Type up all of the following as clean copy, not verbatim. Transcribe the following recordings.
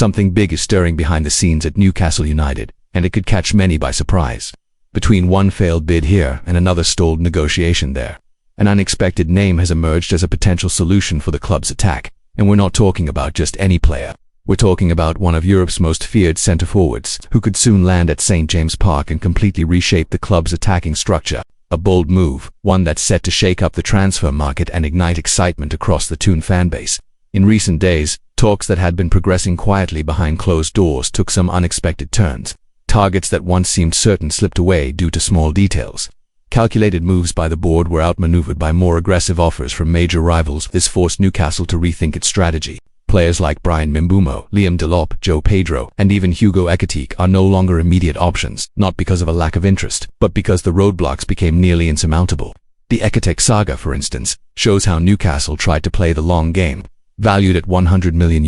Something big is stirring behind the scenes at Newcastle United, and it could catch many by surprise. Between one failed bid here and another stalled negotiation there, an unexpected name has emerged as a potential solution for the club's attack. And we're not talking about just any player. We're talking about one of Europe's most feared centre-forwards, who could soon land at St. James' Park and completely reshape the club's attacking structure. A bold move, one that's set to shake up the transfer market and ignite excitement across the Toon fanbase. In recent days, talks that had been progressing quietly behind closed doors took some unexpected turns. Targets that once seemed certain slipped away due to small details. Calculated moves by the board were outmaneuvered by more aggressive offers from major rivals. This forced Newcastle to rethink its strategy. Players like Brian Mbeumo, Liam Delop, Joe Pedro, and even Hugo Ekitike are no longer immediate options, not because of a lack of interest, but because the roadblocks became nearly insurmountable. The Ekitike saga, for instance, shows how Newcastle tried to play the long game. Valued at €100 million,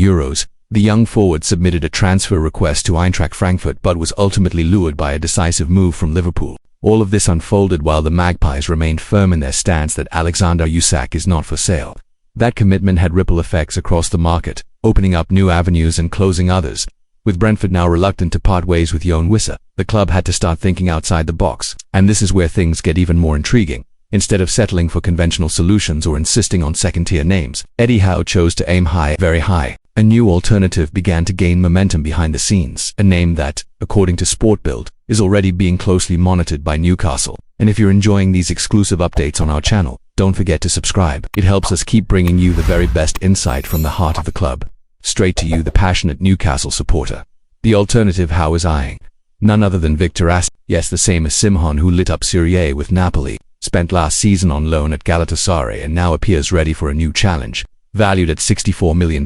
the young forward submitted a transfer request to Eintracht Frankfurt but was ultimately lured by a decisive move from Liverpool. All of this unfolded while the Magpies remained firm in their stance that Alexander Isak is not for sale. That commitment had ripple effects across the market, opening up new avenues and closing others. With Brentford now reluctant to part ways with Yoane Wissa, the club had to start thinking outside the box. And this is where things get even more intriguing. Instead of settling for conventional solutions or insisting on second-tier names, Eddie Howe chose to aim high, very high. A new alternative began to gain momentum behind the scenes, a name that, according to SportBild, is already being closely monitored by Newcastle. And if you're enjoying these exclusive updates on our channel, don't forget to subscribe. It helps us keep bringing you the very best insight from the heart of the club. Straight to you, the passionate Newcastle supporter. The alternative Howe is eyeing. None other than Victor Osimhen. Yes, the same Osimhen who lit up Serie A with Napoli, spent last season on loan at Galatasaray and now appears ready for a new challenge. Valued at £64 million,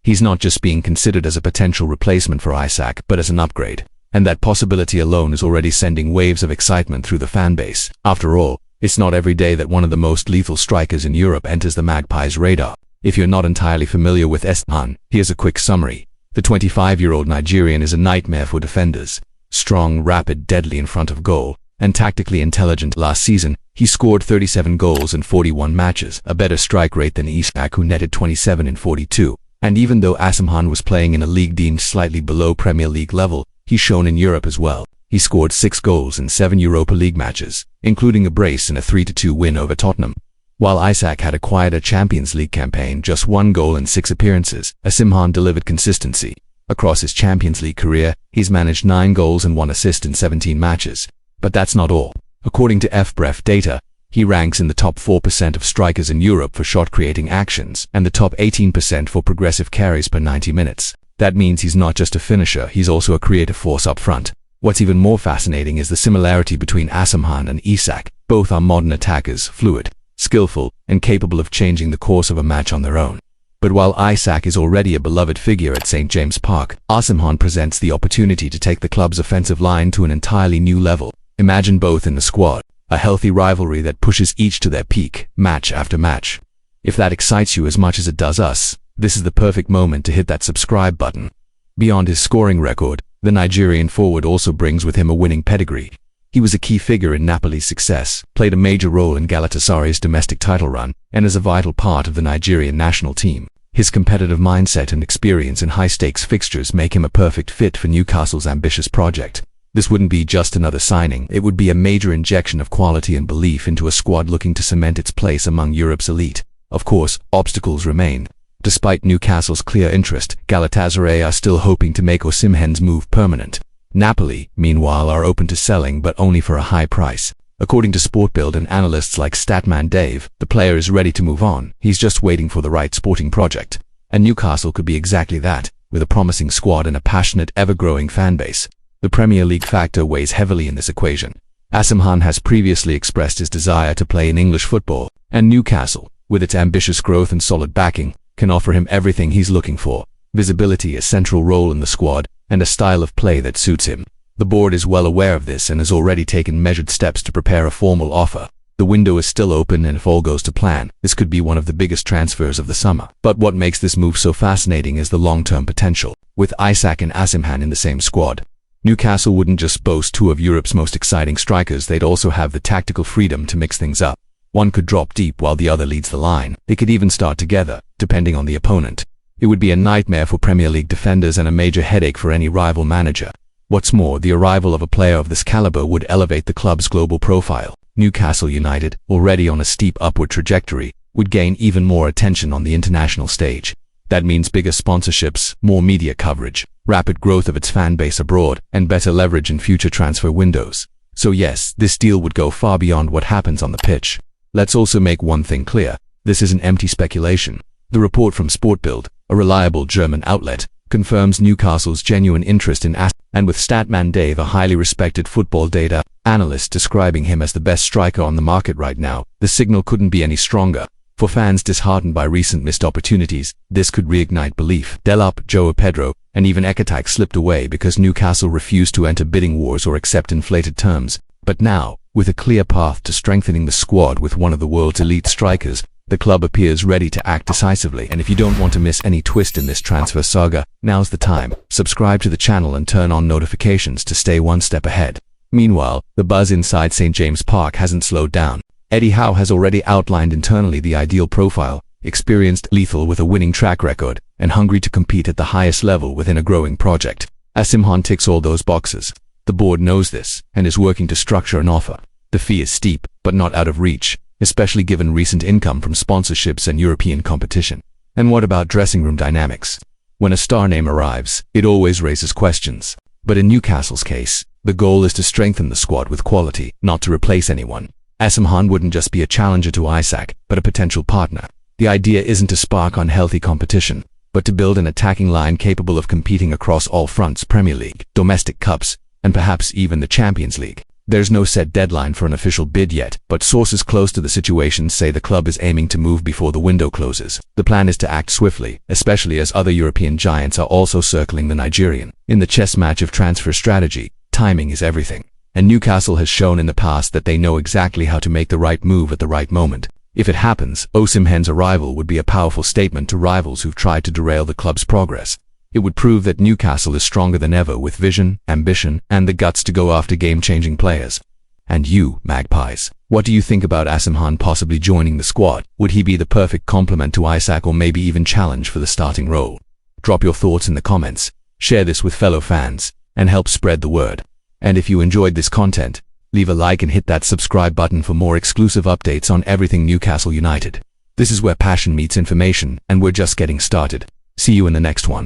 he's not just being considered as a potential replacement for Isak, but as an upgrade. And that possibility alone is already sending waves of excitement through the fanbase. After all, it's not every day that one of the most lethal strikers in Europe enters the Magpies' radar. If you're not entirely familiar with Osimhen, here's a quick summary. The 25-year-old Nigerian is a nightmare for defenders. Strong, rapid, deadly in front of goal, and tactically intelligent. Last season, he scored 37 goals in 41 matches, a better strike rate than Isak, who netted 27 in 42. And even though Osimhen was playing in a league deemed slightly below Premier League level, he's shown in Europe as well. He scored 6 goals in 7 Europa League matches, including a brace in a 3-2 win over Tottenham. While Isak had acquired a Champions League campaign, just 1 goal in 6 appearances, Osimhen delivered consistency. Across his Champions League career, he's managed 9 goals and 1 assist in 17 matches. But that's not all. According to FBref data, he ranks in the top 4% of strikers in Europe for shot-creating actions and the top 18% for progressive carries per 90 minutes. That means he's not just a finisher, he's also a creative force up front. What's even more fascinating is the similarity between Osimhen and Isak. Both are modern attackers, fluid, skillful, and capable of changing the course of a match on their own. But while Isak is already a beloved figure at St. James' Park, Osimhen presents the opportunity to take the club's offensive line to an entirely new level. Imagine both in the squad, a healthy rivalry that pushes each to their peak, match after match. If that excites you as much as it does us, this is the perfect moment to hit that subscribe button. Beyond his scoring record, the Nigerian forward also brings with him a winning pedigree. He was a key figure in Napoli's success, played a major role in Galatasaray's domestic title run, and is a vital part of the Nigerian national team. His competitive mindset and experience in high-stakes fixtures make him a perfect fit for Newcastle's ambitious project. This wouldn't be just another signing, it would be a major injection of quality and belief into a squad looking to cement its place among Europe's elite. Of course, obstacles remain. Despite Newcastle's clear interest, Galatasaray are still hoping to make Osimhen's move permanent. Napoli, meanwhile, are open to selling, but only for a high price. According to SportBild and analysts like Statman Dave, the player is ready to move on. He's just waiting for the right sporting project. And Newcastle could be exactly that, with a promising squad and a passionate, ever-growing fanbase. The Premier League factor weighs heavily in this equation. Osimhen has previously expressed his desire to play in English football, and Newcastle, with its ambitious growth and solid backing, can offer him everything he's looking for. Visibility, a central role in the squad, and a style of play that suits him. The board is well aware of this and has already taken measured steps to prepare a formal offer. The window is still open, and if all goes to plan, this could be one of the biggest transfers of the summer. But what makes this move so fascinating is the long-term potential. With Isak and Osimhen in the same squad, Newcastle wouldn't just boast 2 of Europe's most exciting strikers, they'd also have the tactical freedom to mix things up. One could drop deep while the other leads the line. They could even start together, depending on the opponent. It would be a nightmare for Premier League defenders and a major headache for any rival manager. What's more, the arrival of a player of this caliber would elevate the club's global profile. Newcastle United, already on a steep upward trajectory, would gain even more attention on the international stage. That means bigger sponsorships, more media coverage, rapid growth of its fan base abroad, and better leverage in future transfer windows. So yes, this deal would go far beyond what happens on the pitch. Let's also make one thing clear. This isn't empty speculation. The report from Sportbild, a reliable German outlet, confirms Newcastle's genuine interest in Osimhen, and with Statman Dave, a highly respected football data analyst, describing him as the best striker on the market right now, the signal couldn't be any stronger. For fans disheartened by recent missed opportunities, this could reignite belief. Delap, Joao Pedro, and even Ecstasy slipped away because Newcastle refused to enter bidding wars or accept inflated terms. But now, with a clear path to strengthening the squad with one of the world's elite strikers, the club appears ready to act decisively. And if you don't want to miss any twist in this transfer saga, now's the time. Subscribe to the channel and turn on notifications to stay one step ahead. Meanwhile, the buzz inside St. James Park hasn't slowed down. Eddie Howe has already outlined internally the ideal profile: experienced, lethal with a winning track record, and hungry to compete at the highest level within a growing project. Osimhen ticks all those boxes. The board knows this, and is working to structure an offer. The fee is steep, but not out of reach, especially given recent income from sponsorships and European competition. And what about dressing room dynamics? When a star name arrives, it always raises questions. But in Newcastle's case, the goal is to strengthen the squad with quality, not to replace anyone. Osimhen wouldn't just be a challenger to Isaac, but a potential partner. The idea isn't to spark unhealthy competition, but to build an attacking line capable of competing across all fronts: Premier League, domestic cups, and perhaps even the Champions League. There's no set deadline for an official bid yet, but sources close to the situation say the club is aiming to move before the window closes. The plan is to act swiftly, especially as other European giants are also circling the Nigerian. In the chess match of transfer strategy, timing is everything. And Newcastle has shown in the past that they know exactly how to make the right move at the right moment. If it happens, Osimhen's arrival would be a powerful statement to rivals who've tried to derail the club's progress. It would prove that Newcastle is stronger than ever, with vision, ambition, and the guts to go after game-changing players. And you, Magpies, what do you think about Osimhen possibly joining the squad? Would he be the perfect complement to Isaac, or maybe even challenge for the starting role? Drop your thoughts in the comments, share this with fellow fans, and help spread the word. And if you enjoyed this content, leave a like and hit that subscribe button for more exclusive updates on everything Newcastle United. This is where passion meets information, and we're just getting started. See you in the next one.